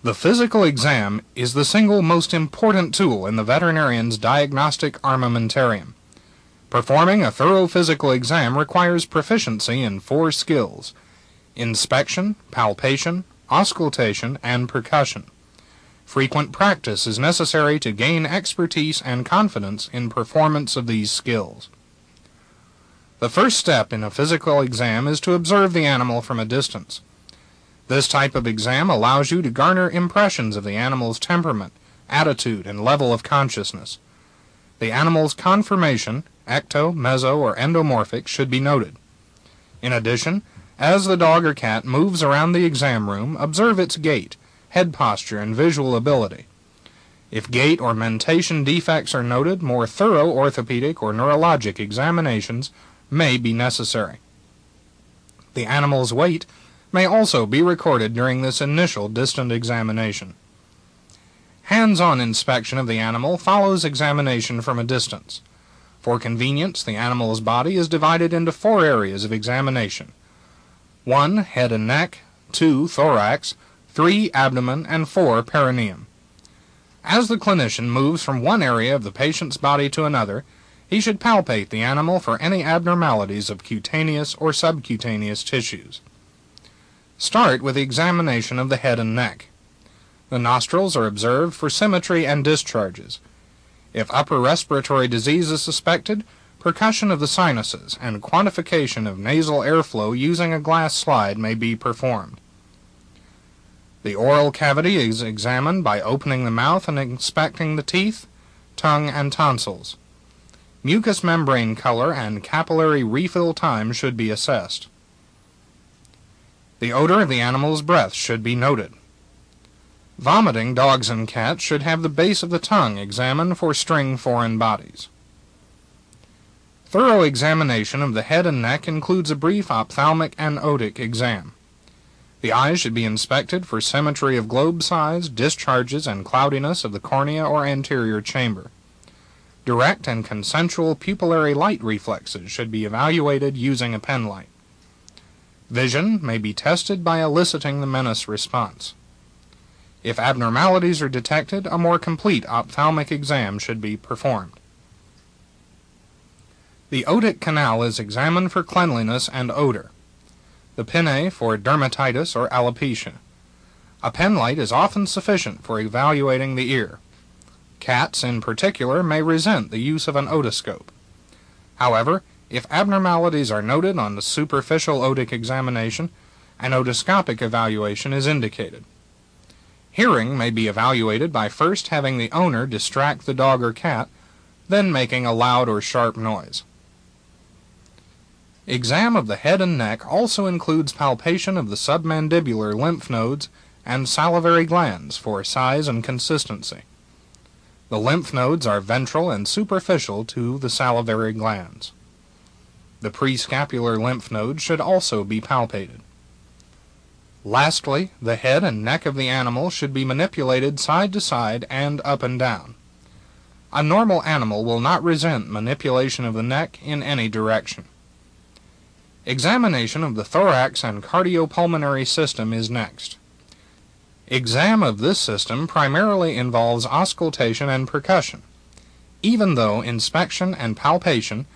The physical exam is the single most important tool in the veterinarian's diagnostic armamentarium. Performing a thorough physical exam requires proficiency in 4 skills: inspection, palpation, auscultation, and percussion. Frequent practice is necessary to gain expertise and confidence in performance of these skills. The first step in a physical exam is to observe the animal from a distance. This type of exam allows you to garner impressions of the animal's temperament, attitude, and level of consciousness. The animal's conformation, ecto, meso, or endomorphic, should be noted. In addition, as the dog or cat moves around the exam room, observe its gait, head posture, and visual ability. If gait or mentation defects are noted, more thorough orthopedic or neurologic examinations may be necessary. The animal's weight may also be recorded during this initial distant examination. Hands-on inspection of the animal follows examination from a distance. For convenience, the animal's body is divided into 4 areas of examination: 1. Head and neck, 2. Thorax, 3. Abdomen, and 4. Perineum. As the clinician moves from one area of the patient's body to another, he should palpate the animal for any abnormalities of cutaneous or subcutaneous tissues. Start with the examination of the head and neck. The nostrils are observed for symmetry and discharges. If upper respiratory disease is suspected, percussion of the sinuses and quantification of nasal airflow using a glass slide may be performed. The oral cavity is examined by opening the mouth and inspecting the teeth, tongue, and tonsils. Mucous membrane color and capillary refill time should be assessed. The odor of the animal's breath should be noted. Vomiting dogs and cats should have the base of the tongue examined for string foreign bodies. Thorough examination of the head and neck includes a brief ophthalmic and otic exam. The eyes should be inspected for symmetry of globe size, discharges, and cloudiness of the cornea or anterior chamber. Direct and consensual pupillary light reflexes should be evaluated using a pen light. Vision may be tested by eliciting the Menis response. If abnormalities are detected, a more complete ophthalmic exam should be performed. The otic canal is examined for cleanliness and odor. The pinnae for dermatitis or alopecia. A pen light is often sufficient for evaluating the ear. Cats, in particular, may resent the use of an otoscope. However, if abnormalities are noted on the superficial otic examination, an otoscopic evaluation is indicated. Hearing may be evaluated by first having the owner distract the dog or cat, then making a loud or sharp noise. Exam of the head and neck also includes palpation of the submandibular lymph nodes and salivary glands for size and consistency. The lymph nodes are ventral and superficial to the salivary glands. The prescapular lymph nodes should also be palpated. Lastly, the head and neck of the animal should be manipulated side to side and up and down. A normal animal will not resent manipulation of the neck in any direction. Examination of the thorax and cardiopulmonary system is next. Exam of this system primarily involves auscultation and percussion, even though inspection and palpation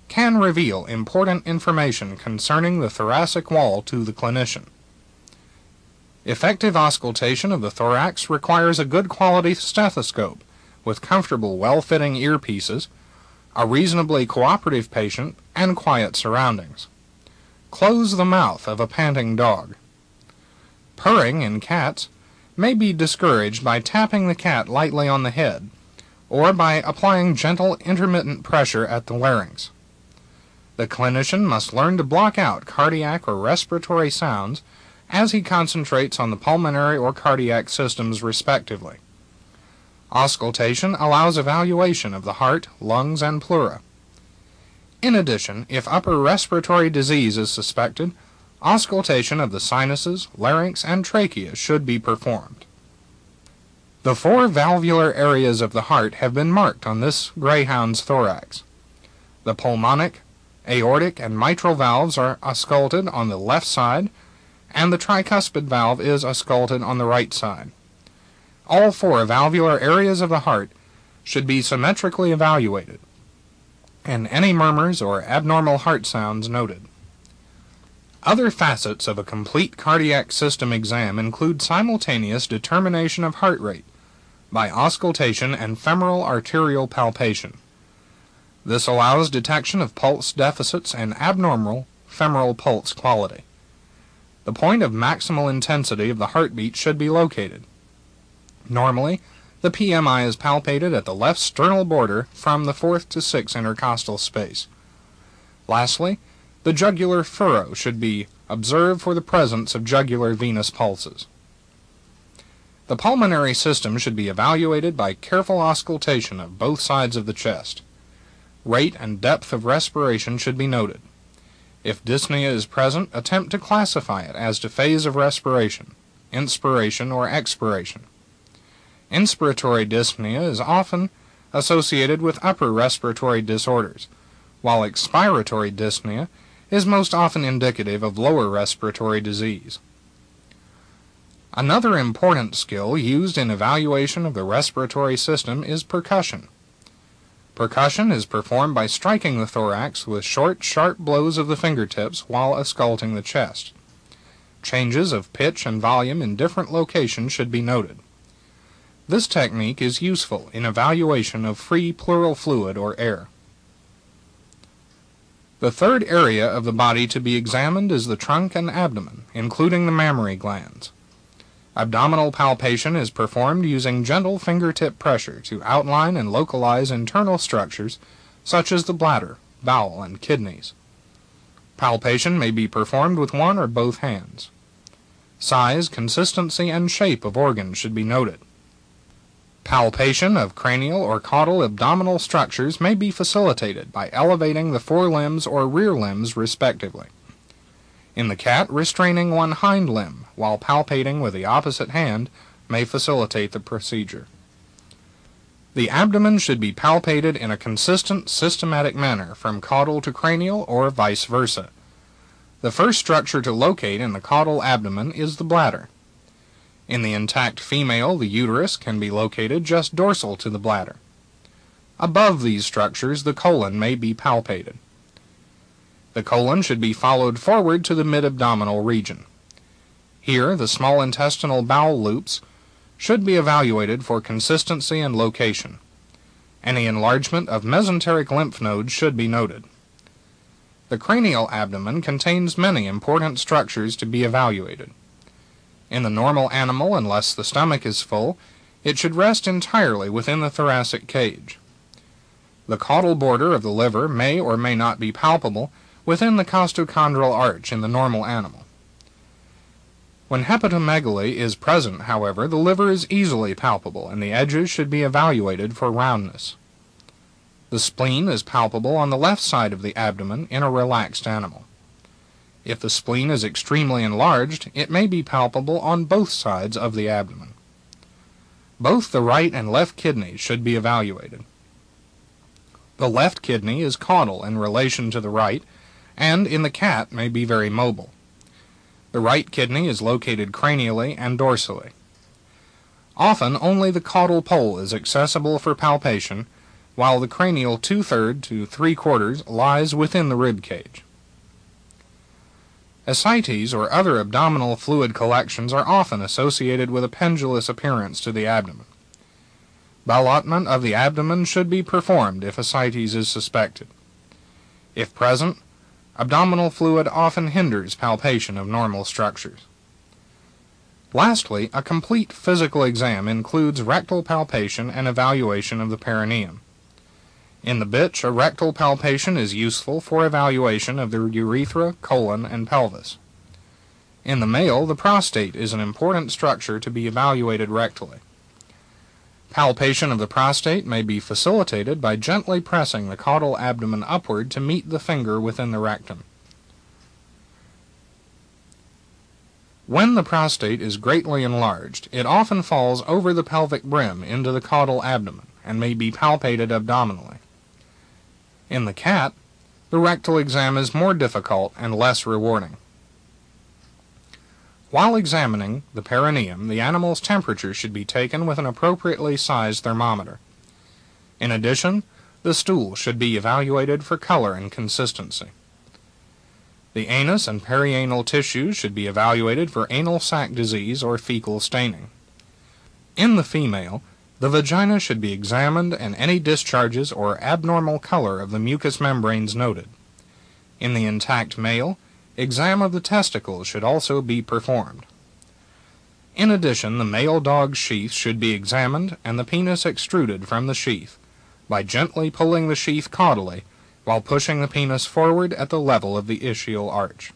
can reveal important information concerning the thoracic wall to the clinician. Effective auscultation of the thorax requires a good quality stethoscope with comfortable, well-fitting earpieces, a reasonably cooperative patient, and quiet surroundings. Close the mouth of a panting dog. Purring in cats may be discouraged by tapping the cat lightly on the head or by applying gentle intermittent pressure at the larynx. The clinician must learn to block out cardiac or respiratory sounds as he concentrates on the pulmonary or cardiac systems respectively. Auscultation allows evaluation of the heart, lungs, and pleura. In addition, if upper respiratory disease is suspected, auscultation of the sinuses, larynx, and trachea should be performed. The 4 valvular areas of the heart have been marked on this greyhound's thorax. The pulmonic, aortic, and mitral valves are ausculted on the left side, and the tricuspid valve is ausculted on the right side. All four valvular areas of the heart should be symmetrically evaluated, and any murmurs or abnormal heart sounds noted. Other facets of a complete cardiac system exam include simultaneous determination of heart rate by auscultation and femoral arterial palpation. This allows detection of pulse deficits and abnormal femoral pulse quality. The point of maximal intensity of the heartbeat should be located. Normally, the PMI is palpated at the left sternal border from the 4th to 6th intercostal space. Lastly, the jugular furrow should be observed for the presence of jugular venous pulses. The pulmonary system should be evaluated by careful auscultation of both sides of the chest. Rate and depth of respiration should be noted. If dyspnea is present, attempt to classify it as to phase of respiration, inspiration or expiration. Inspiratory dyspnea is often associated with upper respiratory disorders, while expiratory dyspnea is most often indicative of lower respiratory disease. Another important skill used in evaluation of the respiratory system is percussion. Percussion is performed by striking the thorax with short, sharp blows of the fingertips while ausculting the chest. Changes of pitch and volume in different locations should be noted. This technique is useful in evaluation of free pleural fluid or air. The third area of the body to be examined is the trunk and abdomen, including the mammary glands. Abdominal palpation is performed using gentle fingertip pressure to outline and localize internal structures such as the bladder, bowel, and kidneys. Palpation may be performed with one or both hands. Size, consistency, and shape of organs should be noted. Palpation of cranial or caudal abdominal structures may be facilitated by elevating the forelimbs or rear limbs respectively. In the cat, restraining one hind limb while palpating with the opposite hand may facilitate the procedure. The abdomen should be palpated in a consistent, systematic manner from caudal to cranial or vice versa. The first structure to locate in the caudal abdomen is the bladder. In the intact female, the uterus can be located just dorsal to the bladder. Above these structures, the colon may be palpated. The colon should be followed forward to the mid-abdominal region. Here, the small intestinal bowel loops should be evaluated for consistency and location. Any enlargement of mesenteric lymph nodes should be noted. The cranial abdomen contains many important structures to be evaluated. In the normal animal, unless the stomach is full, it should rest entirely within the thoracic cage. The caudal border of the liver may or may not be palpable within the costochondral arch in the normal animal. When hepatomegaly is present, however, the liver is easily palpable and the edges should be evaluated for roundness. The spleen is palpable on the left side of the abdomen in a relaxed animal. If the spleen is extremely enlarged, it may be palpable on both sides of the abdomen. Both the right and left kidneys should be evaluated. The left kidney is caudal in relation to the right, and in the cat may be very mobile. The right kidney is located cranially and dorsally. Often only the caudal pole is accessible for palpation, while the cranial 2/3 to 3/4 lies within the rib cage. Ascites or other abdominal fluid collections are often associated with a pendulous appearance to the abdomen. Ballottement of the abdomen should be performed if ascites is suspected. If present, abdominal fluid often hinders palpation of normal structures. Lastly, a complete physical exam includes rectal palpation and evaluation of the perineum. In the bitch, a rectal palpation is useful for evaluation of the urethra, colon, and pelvis. In the male, the prostate is an important structure to be evaluated rectally. Palpation of the prostate may be facilitated by gently pressing the caudal abdomen upward to meet the finger within the rectum. When the prostate is greatly enlarged, it often falls over the pelvic brim into the caudal abdomen and may be palpated abdominally. In the cat, the rectal exam is more difficult and less rewarding. While examining the perineum, the animal's temperature should be taken with an appropriately sized thermometer. In addition, the stool should be evaluated for color and consistency. The anus and perianal tissues should be evaluated for anal sac disease or fecal staining. In the female, the vagina should be examined and any discharges or abnormal color of the mucous membranes noted. In the intact male, exam of the testicles should also be performed. In addition, the male dog's sheath should be examined and the penis extruded from the sheath by gently pulling the sheath caudally while pushing the penis forward at the level of the ischial arch.